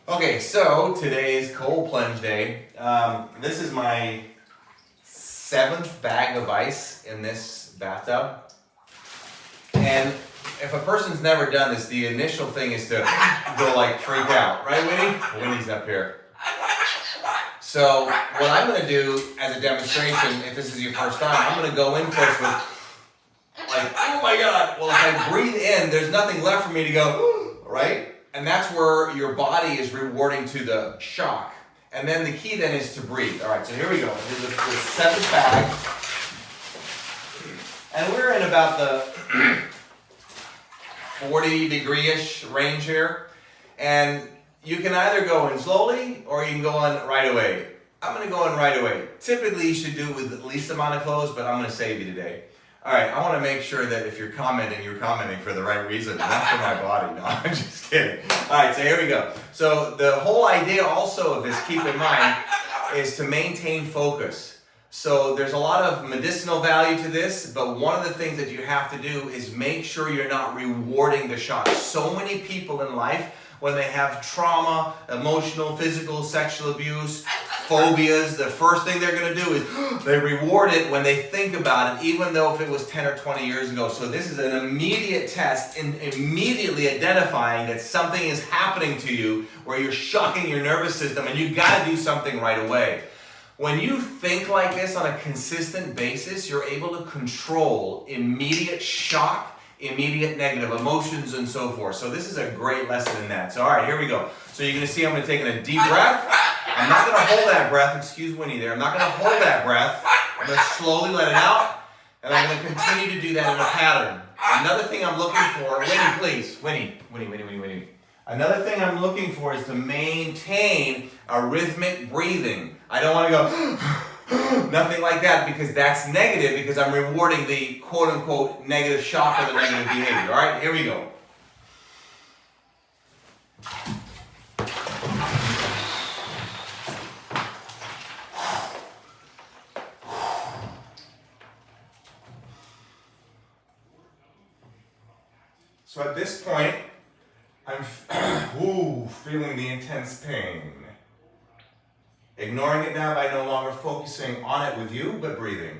Okay, so today is Cold Plunge Day. This is my 7th bag of ice in this bathtub. And if a person's never done this, the initial thing is to go like freak out. Right, Winnie? Winnie's up here. So what I'm going to do as a demonstration, if this is your first time, I'm going to go in first with like, oh my God. Well, if I breathe in, there's nothing left for me to go, right? And that's where your body is rewarding to the shock. And then the key then is to breathe. All right, so here we go. This is the 7th bag. And we're in about the 40-degree-ish range here. And you can either go in slowly or you can go in right away. I'm going to go in right away. Typically, you should do it with the least amount of clothes, but I'm going to save you today. All right, I want to make sure that if you're commenting for the right reason, not for my body. No, I'm just kidding. All right, so here we go. So the whole idea also of this, keep in mind, is to maintain focus. So there's a lot of medicinal value to this, but one of the things that you have to do is make sure you're not rewarding the shock. So many people in life, when they have trauma, emotional, physical, sexual abuse, phobias, the first thing they're going to do is they reward it when they think about it, even though if it was 10 or 20 years ago. So this is an immediate test in immediately identifying that something is happening to you where you're shocking your nervous system and you got to do something right away. When you think like this on a consistent basis, you're able to control immediate shock, immediate negative emotions, and so forth. So this is a great lesson in that. So all right, here we go. So you're going to see I'm going to take a deep breath. I'm not going to hold that breath. Excuse Winnie there. I'm not going to hold that breath. I'm going to slowly let it out, and I'm going to continue to do that in a pattern. Another thing I'm looking for, Winnie, please. Winnie. Another thing I'm looking for is to maintain a rhythmic breathing. I don't want to go nothing like that, because that's negative, because I'm rewarding the quote-unquote negative shock or the negative behavior. All right, here we go. So at this point, I'm feeling the intense pain. Ignoring it now by no longer focusing on it with you, but breathing.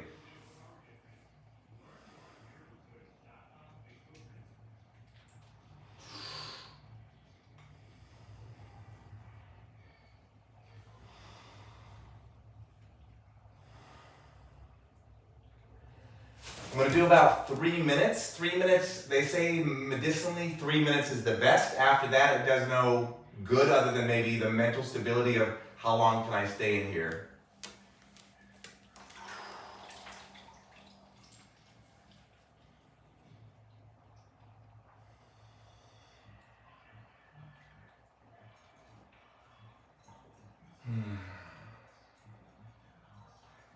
I'm going to do about 3 minutes. 3 minutes, they say medicinally, 3 minutes is the best. After that, it does no good other than maybe the mental stability of how long can I stay in here.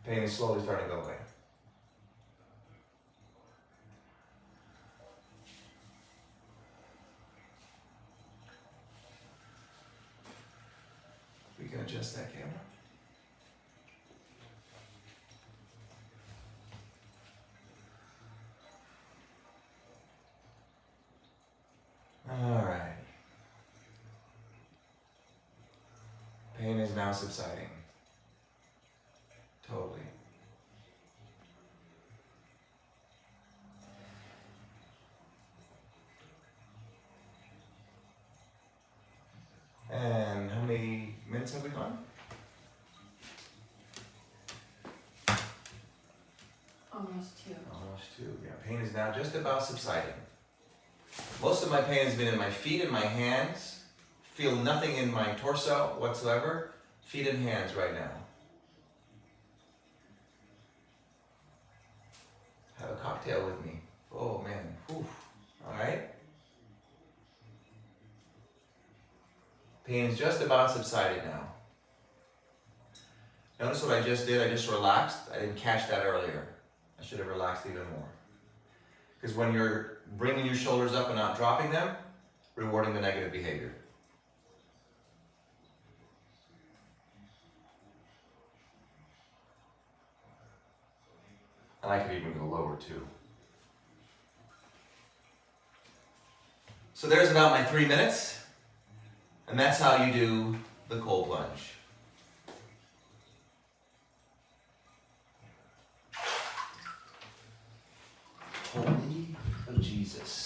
Pain is slowly starting to go away. We can adjust that camera. All right. Pain is now subsiding. Totally. And how many minutes have we gone? Almost 2. Almost 2. Yeah, pain is now just about subsiding. Most of my pain has been in my feet and my hands. Feel nothing in my torso whatsoever. Feet and hands right now. Have a cocktail with me. Oh man. Whew. All right. Pain is just about subsided now. Notice what I just did. I just relaxed. I didn't catch that earlier. I should have relaxed even more. Because when you're bringing your shoulders up and not dropping them, rewarding the negative behavior. And I could even go lower too. So there's about my 3 minutes. And that's how you do the cold plunge. Holy Jesus.